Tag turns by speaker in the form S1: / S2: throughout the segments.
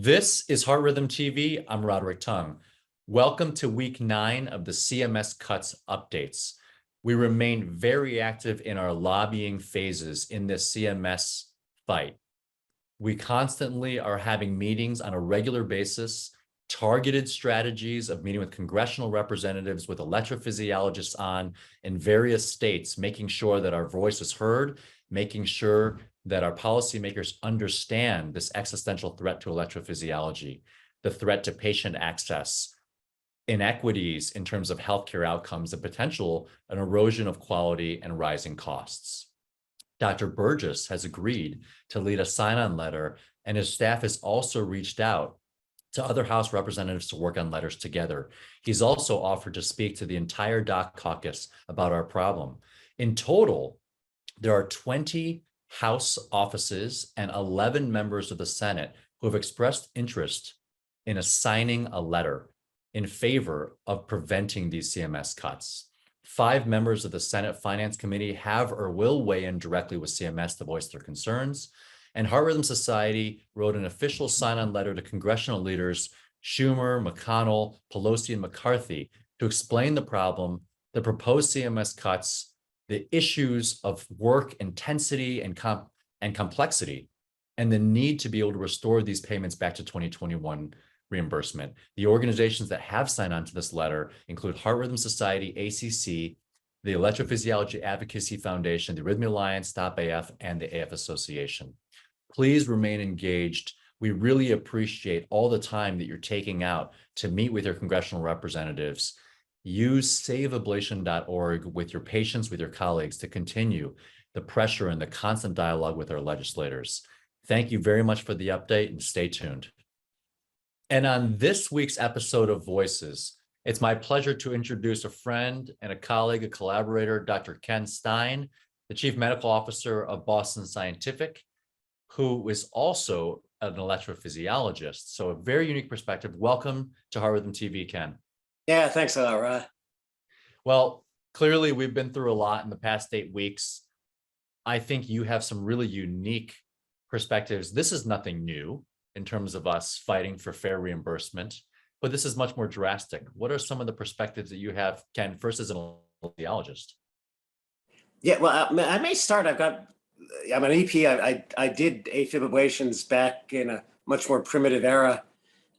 S1: This is Heart Rhythm TV. I'm Roderick Tung. Welcome to week 9 of the CMS cuts updates. We remain very active in our lobbying phases in this CMS fight. We constantly are having meetings on a regular basis, targeted strategies of meeting with congressional representatives, with electrophysiologists on in various states, making sure that our voice is heard, making sure that our policymakers understand this existential threat to electrophysiology, the threat to patient access, inequities in terms of healthcare outcomes, and potential an erosion of quality and rising costs. Dr. Burgess has agreed to lead a sign-on letter, and his staff has also reached out to other House representatives to work on letters together. He's also offered to speak to the entire doc caucus about our problem. In total, there are 20 House offices and 11 members of the Senate who have expressed interest in assigning a letter in favor of preventing these CMS cuts. 5 members of the Senate Finance Committee have or will weigh in directly with CMS to voice their concerns. And Heart Rhythm Society wrote an official sign-on letter to congressional leaders Schumer, McConnell, Pelosi, and McCarthy to explain the problem, the proposed CMS cuts, the issues of work intensity and complexity, and the need to be able to restore these payments back to 2021 reimbursement. The organizations that have signed on to this letter include Heart Rhythm Society, ACC, the Electrophysiology Advocacy Foundation, the Arrhythmia Alliance, Stop AF, and the AF Association. Please remain engaged. We really appreciate all the time that you're taking out to meet with your congressional representatives. Use saveablation.org with your patients, with your colleagues, to continue the pressure and the constant dialogue with our legislators. Thank you very much for the update, and stay tuned. And on this week's episode of Voices, it's my pleasure to introduce a friend and a colleague, a collaborator, Dr. Ken Stein, the Chief Medical Officer of Boston Scientific, who is also an electrophysiologist. So a very unique perspective. Welcome to Heart Rhythm TV, Ken.
S2: Yeah, thanks a lot, Rod.
S1: Well, clearly we've been through a lot in the past 8 weeks. I think you have some really unique perspectives. This is nothing new in terms of us fighting for fair reimbursement, but this is much more drastic. What are some of the perspectives that you have, Ken, first as an electrophysiologist?
S2: Yeah, well, I may start. I'm an EP. I did Afib ablations back in a much more primitive era.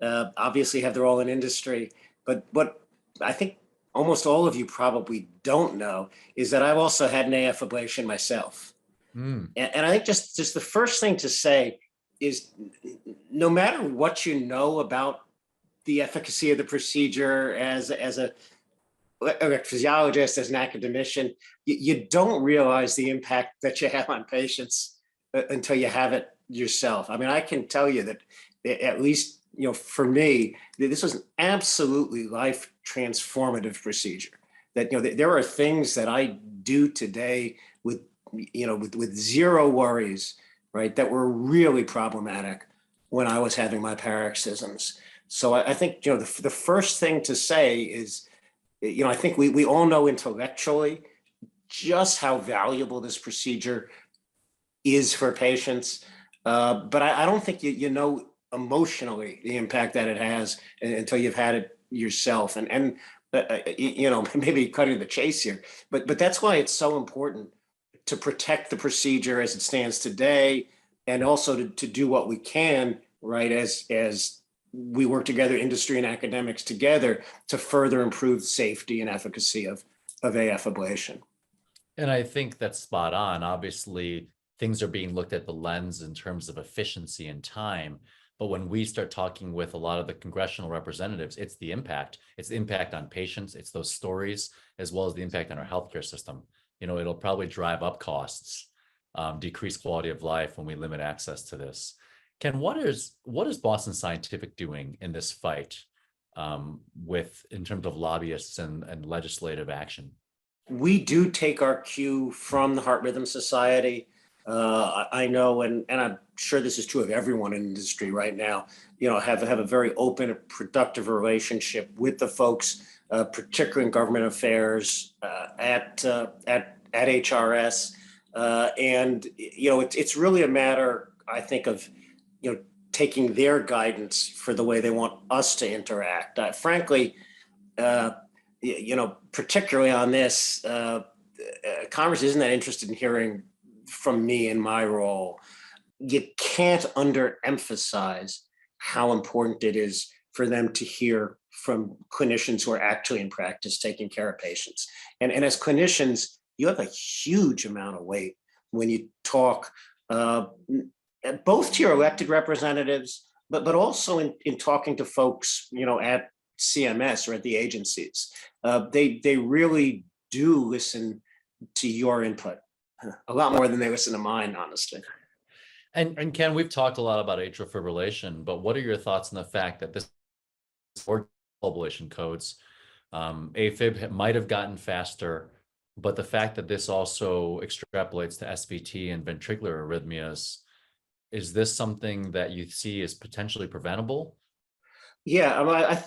S2: Obviously have their role in industry. But what I think almost all of you probably don't know is that I've also had an AF ablation myself. And I think just the first thing to say is, no matter what you know about the efficacy of the procedure as a electrophysiologist, as an academician, you don't realize the impact that you have on patients until you have it yourself. I mean, I can tell you that at least, for me, this was an absolutely life transformative procedure. That, there are things that I do today with zero worries, right, that were really problematic when I was having my paroxysms. So I think, the first thing to say is, I think we all know intellectually just how valuable this procedure is for patients. But I don't think you know emotionally the impact that it has until you've had it yourself. And maybe cutting the chase here, but that's why it's so important to protect the procedure as it stands today, and also to do what we can, right, as we work together, industry and academics together, to further improve safety and efficacy of AF ablation.
S1: And I think that's spot on. Obviously, things are being looked at the lens in terms of efficiency and time. But when we start talking with a lot of the congressional representatives, it's the impact. It's the impact on patients. It's those stories, as well as the impact on our healthcare system. It'll probably drive up costs, decrease quality of life when we limit access to this. Ken, what is Boston Scientific doing in this fight in terms of lobbyists and legislative action?
S2: We do take our cue from the Heart Rhythm Society. I know, and I'm sure this is true of everyone in industry right now, have a very open and productive relationship with the folks, particularly in government affairs, at HRS. And, it's really a matter, I think, of, taking their guidance for the way they want us to interact. Frankly, particularly on this, Congress isn't that interested in hearing from me in my role. You can't underemphasize how important it is for them to hear from clinicians who are actually in practice taking care of patients. And as clinicians, you have a huge amount of weight when you talk both to your elected representatives, but also in talking to folks, at CMS or at the agencies. They really do listen to your input a lot more than they listen to mine, honestly.
S1: And Ken, we've talked a lot about atrial fibrillation, but what are your thoughts on the fact that this ablation codes, AFib might have gotten faster, but the fact that this also extrapolates to SVT and ventricular arrhythmias, is this something that you see as potentially preventable?
S2: Yeah,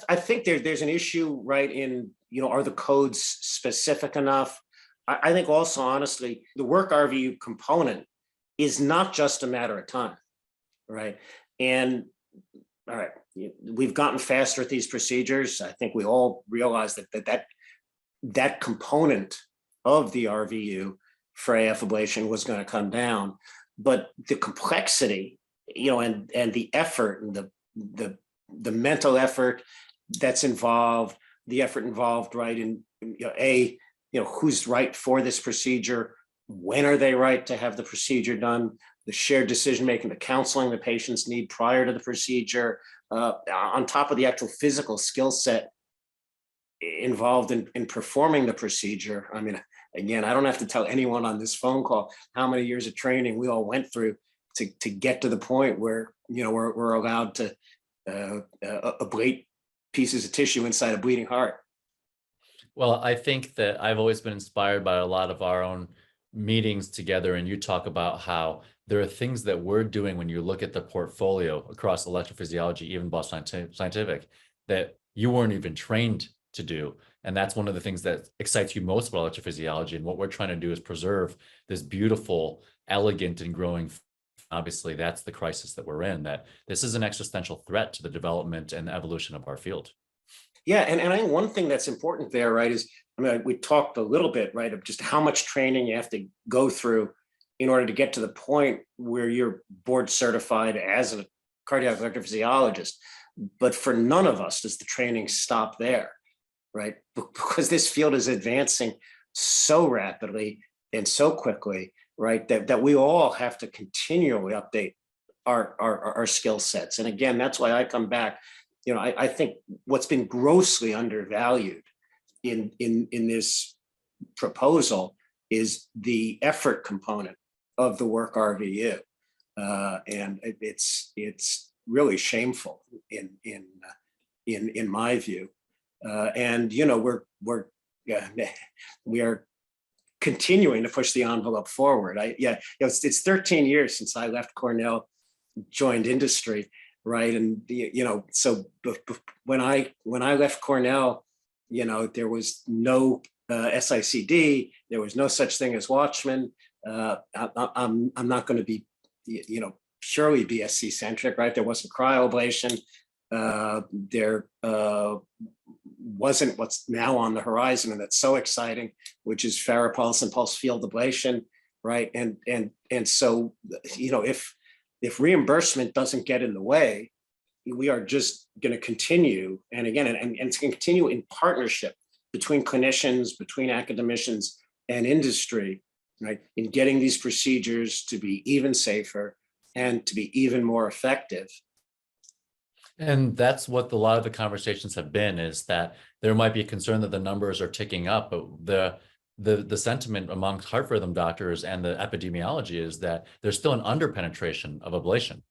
S2: I think there's an issue, right, in, are the codes specific enough? I think also, honestly, the work RVU component is not just a matter of time, right? And all right, we've gotten faster at these procedures. I think we all realize that component of the RVU for AF ablation was going to come down, but the complexity, and the effort and the mental effort that's involved, the effort involved, right, in who's right for this procedure, when are they right to have the procedure done, the shared decision making, the counseling the patients need prior to the procedure, on top of the actual physical skill set involved in performing the procedure. I mean, again, I don't have to tell anyone on this phone call how many years of training we all went through to get to the point where we're allowed to ablate pieces of tissue inside a bleeding heart.
S1: Well, I think that I've always been inspired by a lot of our own meetings together, and you talk about how there are things that we're doing when you look at the portfolio across electrophysiology, even Boston Scientific, that you weren't even trained to do. And that's one of the things that excites you most about electrophysiology. And what we're trying to do is preserve this beautiful, elegant, and growing. Obviously, that's the crisis that we're in, that this is an existential threat to the development and the evolution of our field.
S2: Yeah, and I think one thing that's important there, right, is, we talked a little bit, right, of just how much training you have to go through in order to get to the point where you're board certified as a cardiac electrophysiologist. But for none of us does the training stop there, right? Because this field is advancing so rapidly and so quickly, right, that we all have to continually update our skill sets. And again, that's why I come back. I think what's been grossly undervalued in this proposal is the effort component of the work RVU, and it's really shameful in my view. And we are continuing to push the envelope forward. It's 13 years since I left Cornell, joined industry. Right. And, so when I left Cornell, there was no SICD, there was no such thing as Watchman. I'm not going to be, purely BSC centric, right? There wasn't cryoablation. There wasn't what's now on the horizon, and that's so exciting, which is Farapulse and pulse field ablation, right? And so, if reimbursement doesn't get in the way, we are just going to continue. And again, and it's going to continue in partnership between clinicians, between academicians and industry, right, in getting these procedures to be even safer and to be even more effective.
S1: And that's what a lot of the conversations have been, is that there might be a concern that the numbers are ticking up, but the sentiment amongst heart rhythm doctors and the epidemiology is that there's still an underpenetration of ablation,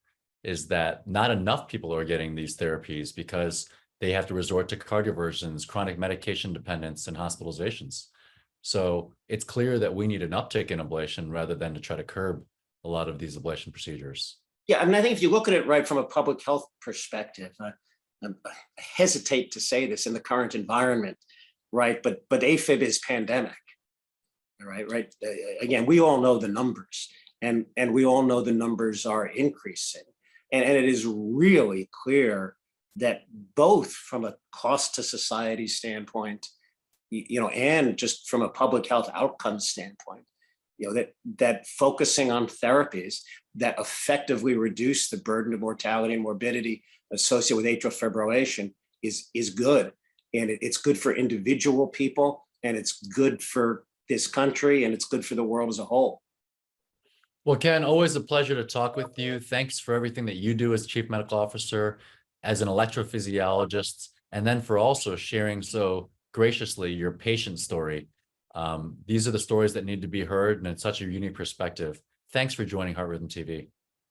S1: is that not enough people are getting these therapies because they have to resort to cardioversions, chronic medication dependence, and hospitalizations. So it's clear that we need an uptick in ablation rather than to try to curb a lot of these ablation procedures.
S2: Yeah, I think if you look at it right from a public health perspective, I hesitate to say this in the current environment, right? But Afib is pandemic. Right. Again, we all know the numbers, and we all know the numbers are increasing. And it is really clear that both from a cost to society standpoint, and just from a public health outcome standpoint, that focusing on therapies that effectively reduce the burden of mortality and morbidity associated with atrial fibrillation is good. And it's good for individual people, and it's good for this country, and it's good for the world as a whole.
S1: Well, Ken, always a pleasure to talk with you. Thanks for everything that you do as Chief Medical Officer, as an electrophysiologist, and then for also sharing so graciously your patient story. These are the stories that need to be heard, and it's such a unique perspective. Thanks for joining Heart Rhythm TV.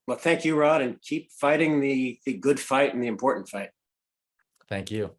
S2: Well, thank you, Rod, and keep fighting the good fight and the important fight.
S1: Thank you.